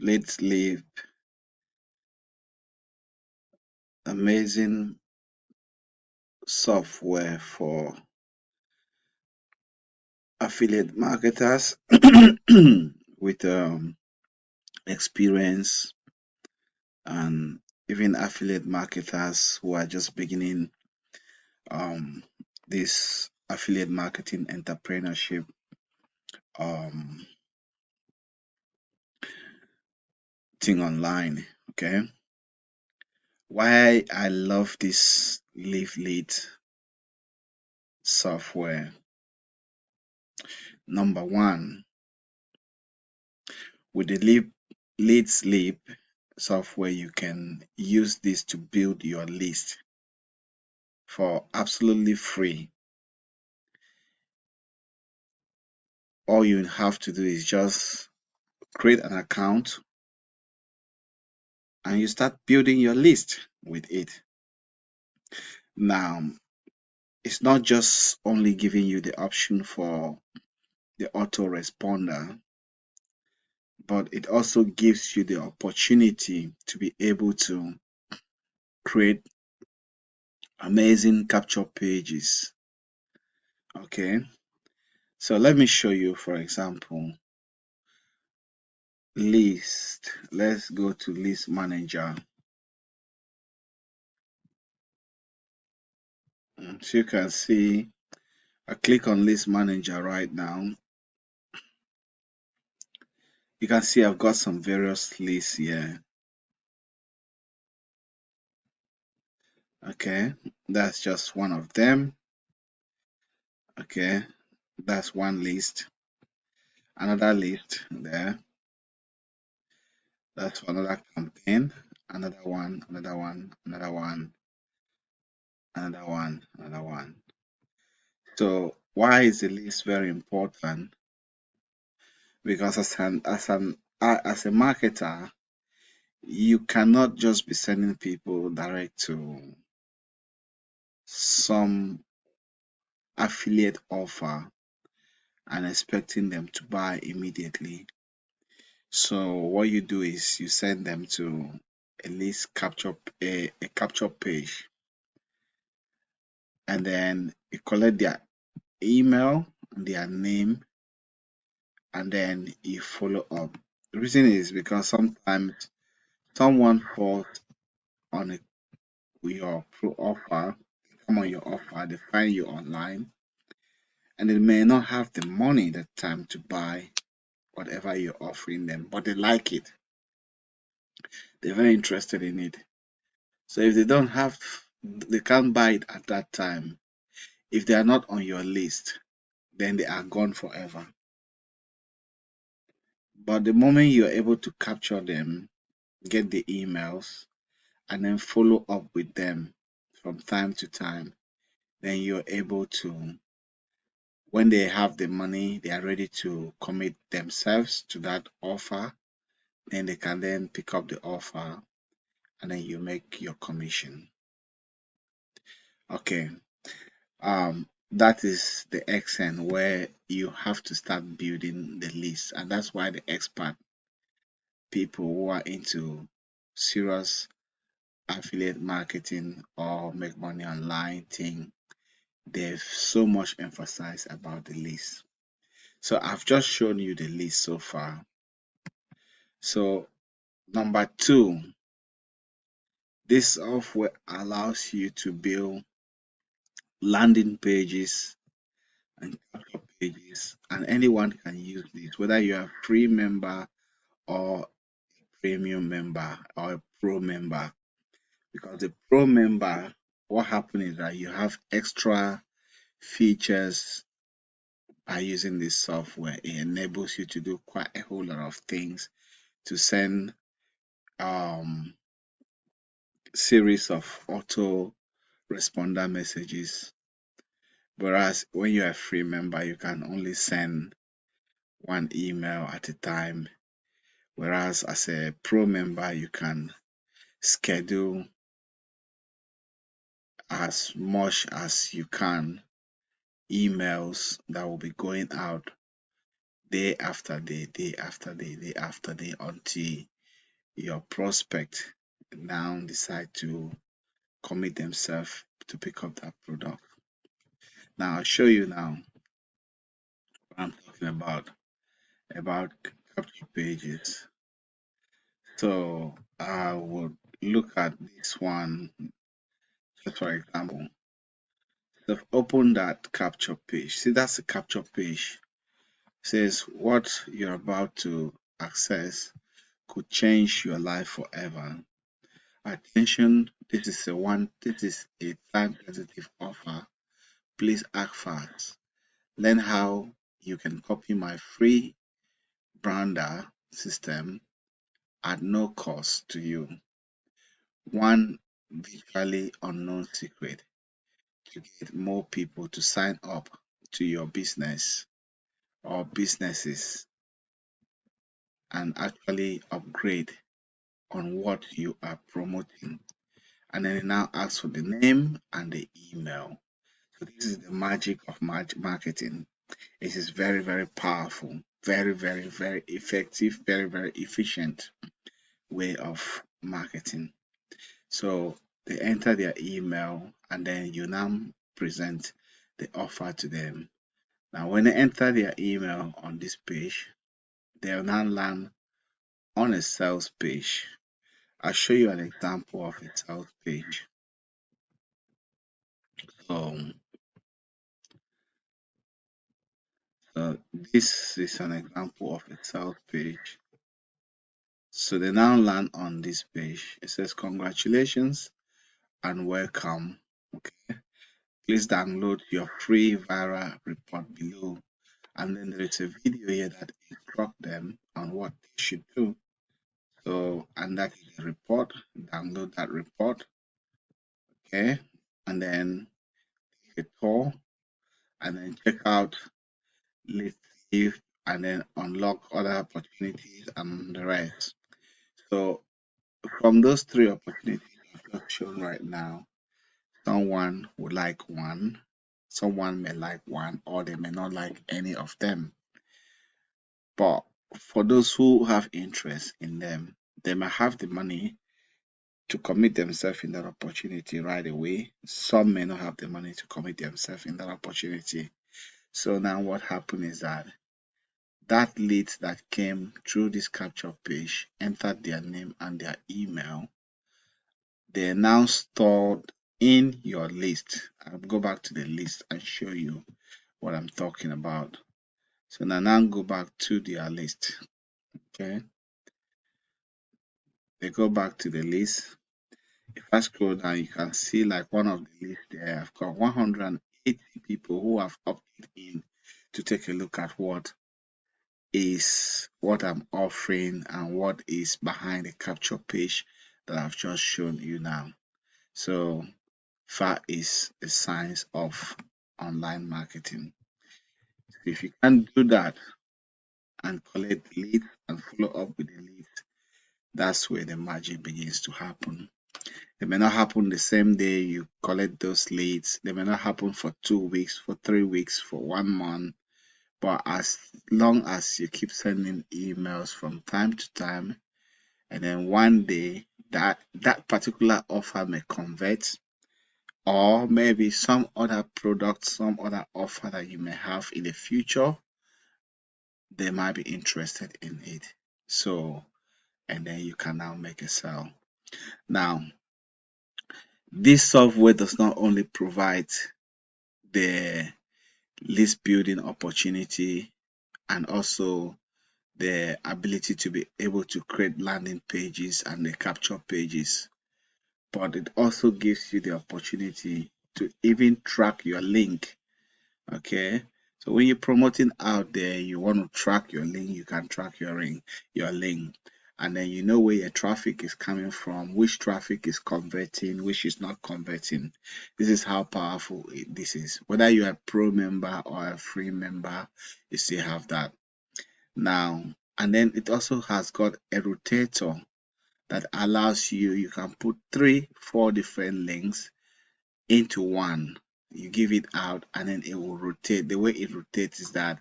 Let's Leap, amazing software for affiliate marketers with experience, and even affiliate marketers who are just beginning um, this affiliate marketing entrepreneurship um, thing online. Okay, why I love this Leaf Lead software. Number one, with the Lead Sleep software, you can use this to build your list for absolutely free. All you have to do is just create an account and you start building your list with it. Now, it's not just only giving you the option for the autoresponder, but it also gives you the opportunity to be able to create amazing capture pages. Okay, so let me show you, for example, list. Let's go to list manager. So you can see, I click on list manager right now. You can see I've got some various lists here. Okay, that's just one of them. Okay, that's one list. Another list there. That's another campaign. Another one, another one, another one, another one, another one. So why is the list very important? Because as a marketer, you cannot just be sending people direct to some affiliate offer and expecting them to buy immediately. So what you do is you send them to a list capture a capture page, and then you collect their email, their name, and then you follow up. The reason is because sometimes someone falls on your pro offer, come on your offer, they find you online, and they may not have the money, the time to buy whatever you're offering them, but they like it. They're very interested in it. So if they don't have, they can't buy it at that time. If they are not on your list, then they are gone forever. But the moment you're able to capture them, get the emails, and then follow up with them from time to time, then you're able to, when they have the money, they are ready to commit themselves to that offer, then they can then pick up the offer and then you make your commission. Okay. That is the extent where you have to start building the list, and that's why the expert people who are into serious affiliate marketing or make money online thing, they've so much emphasized about the list. So I've just shown you the list so far. So number two, this software allows you to build landing pages and capture pages, and anyone can use this, whether you're a free member or premium member or a pro member. Because the pro member, what happens is that you have extra features by using this software. It enables you to do quite a whole lot of things, to send um series of auto responder messages, whereas when you're a free member you can only send one email at a time, whereas as a pro member you can schedule as much as you can emails that will be going out day after day, day after day, day after day, until your prospect now decide to commit themselves to pick up that product. Now I'll show you now what I'm talking about capture pages. So I would look at this one just for example. So open that capture page. See, that's a capture page. It says what you're about to access could change your life forever. Attention, this is a time sensitive offer. Please act fast. Learn how you can copy my free brander system at no cost to you. One virtually unknown secret to get more people to sign up to your business or businesses and actually upgrade on what you are promoting. And then it now asks for the name and the email. So this is the magic of marketing. It is very, very powerful, very, very, very effective, very, very efficient way of marketing. So they enter their email and then you now present the offer to them. Now, when they enter their email on this page, they'll now land on a sales page. I'll show you an example of a sales page. So, this is an example of a sales page. So they now land on this page. It says, congratulations and welcome. Okay. Please download your free viral report below. And then there is a video here that instructs them on what they should do. So, and that is a report. Download that report. Okay. And then take a tour and then check out Let's See and then unlock other opportunities and the rest. So from those three opportunities I've just shown right now, someone would like one, someone may like one, or they may not like any of them. But for those who have interest in them, they may have the money to commit themselves in that opportunity right away. Some may not have the money to commit themselves in that opportunity. So now what happened is that leads that came through this capture page entered their name and their email. They're now stored in your list. I'll go back to the list and show you what I'm talking about. So now go back to their list. Okay, they go back to the list. If I scroll down, you can see like one of the lists there. I've got 180 people who have opted in to take a look at what I'm offering and what is behind the capture page that I've just shown you now. So that is the science of online marketing. If you can do that and collect leads and follow up with the leads, that's where the magic begins to happen. They may not happen the same day you collect those leads. They may not happen for 2 weeks, for 3 weeks, for 1 month. But as long as you keep sending emails from time to time, and then one day that particular offer may convert, or maybe some other product, some other offer that you may have in the future, they might be interested in it. So, and then you can now make a sale. Now, this software does not only provide the list building opportunity and also the ability to be able to create landing pages and the capture pages, but it also gives you the opportunity to even track your link. Okay, so when you're promoting out there, you want to track your link, you can track your link, and then you know where your traffic is coming from, which traffic is converting, which is not converting. This is how powerful this is. Whether you're a pro member or a free member, you still have that. Now, and then it also has got a rotator that allows you can put 3-4 different links into one. You give it out and then it will rotate. The way it rotates is that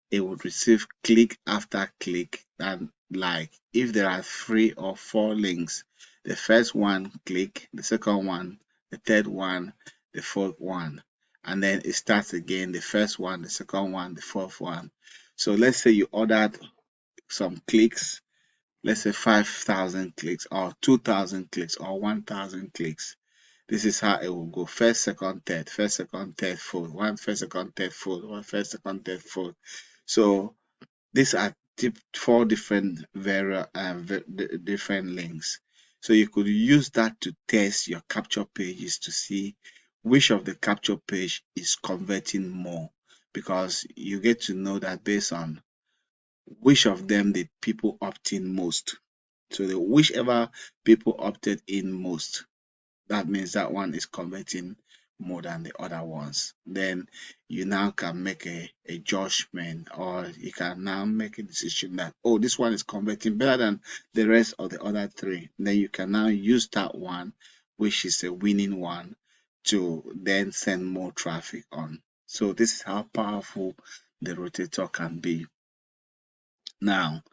it will receive click after click, and like if there are 3 or 4 links, the first one click, the second one, the third one, the fourth one, and then it starts again, the first one, the second one, the fourth one. So let's say you ordered some clicks, let's say 5,000 clicks or 2,000 clicks or 1,000 clicks. This is how it will go. First, second, third, first, second, third, fourth, one, first, second, third, fourth, one, first, second, third, fourth. So these are 4 different different links. So you could use that to test your capture pages to see which of the capture page is converting more, because you get to know that based on which of them did people opt in most. So whichever people opted in most, that means that one is converting more than the other ones. Then you now can make a judgment, or you can now make a decision that, oh, this one is converting better than the rest of the other 3. Then you can now use that one, which is a winning one, to then send more traffic on. So this is how powerful the rotator can be. Now,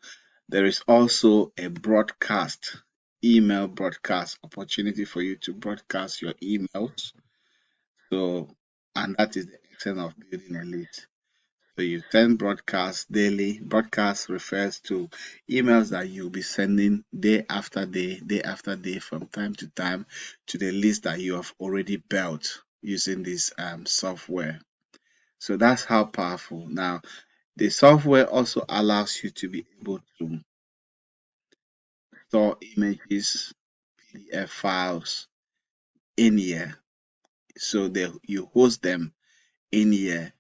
there is also a broadcast, email broadcast opportunity for you to broadcast your emails. So, and that is the extent of building a list. So you send broadcast daily. Broadcast refers to emails that you'll be sending day after day, day after day, from time to time, to the list that you have already built using this software. So that's how powerful. Now, the software also allows you to be able to store images, PDF files in here. So you host them in here.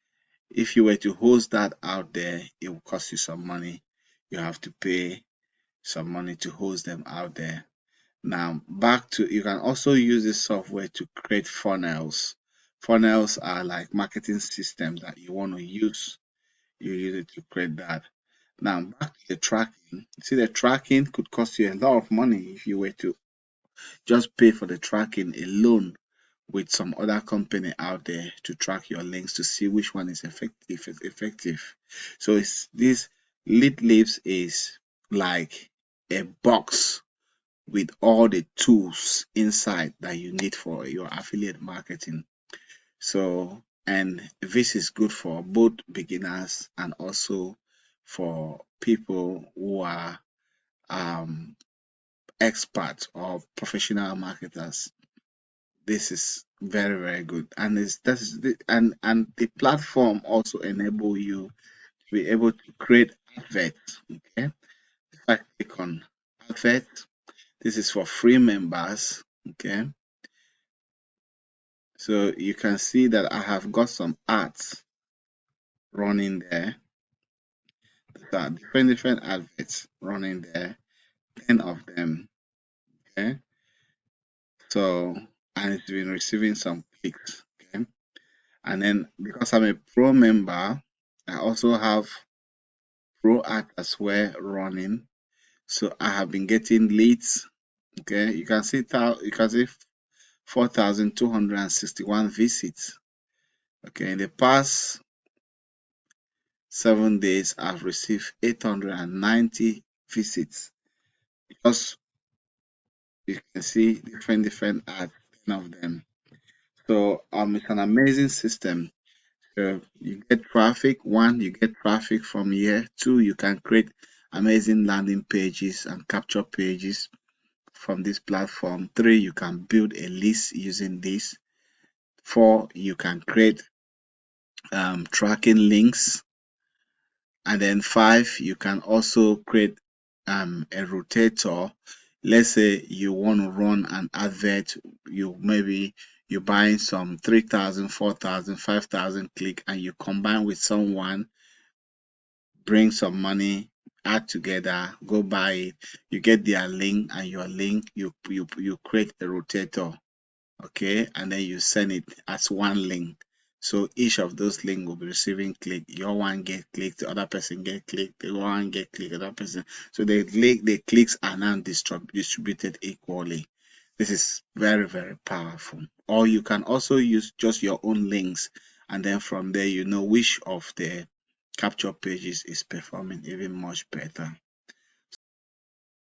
If you were to host that out there, it will cost you some money. You have to pay some money to host them out there. Now, back to, you can also use this software to create funnels. Funnels are like marketing systems that you want to use. You use it to create that. Now, back to the tracking. See, the tracking could cost you a lot of money if you were to just pay for the tracking alone with some other company out there to track your links to see which one is effective. So this lead lips is like a box with all the tools inside that you need for your affiliate marketing. So, and this is good for both beginners and also for people who are um, experts or professional marketers. This is very, very good, and and the platform also enable you to be able to create adverts. Okay, if I click on advert, this is for free members. Okay, so you can see that I have got some ads running there. There are different adverts running there, 10 of them. Okay, so, and it's been receiving some clicks. Okay, and then because I'm a pro member, I also have pro act as well running. So I have been getting leads. Okay, you can see 4,261 visits. Okay, in the past 7 days, I've received 890 visits. Because you can see different ads, 10 of them. So it's an amazing system. So you get traffic. One, you get traffic from here. Two, you can create amazing landing pages and capture pages from this platform. Three, you can build a list using this. Four, you can create tracking links. And then 5, you can also create a rotator. Let's say you want to run an advert, maybe you're buying some 3,000, 4,000, 5,000 click, and you combine with someone, bring some money, add together, go buy it, you get their link and your link, you create a rotator. Okay, and then you send it as one link. So each of those links will be receiving click. Your one get click, the other person get click, the one get click, the other person. So the clicks are now distributed equally. This is very, very powerful. Or you can also use just your own links, and then from there you know which of the capture pages is performing even much better.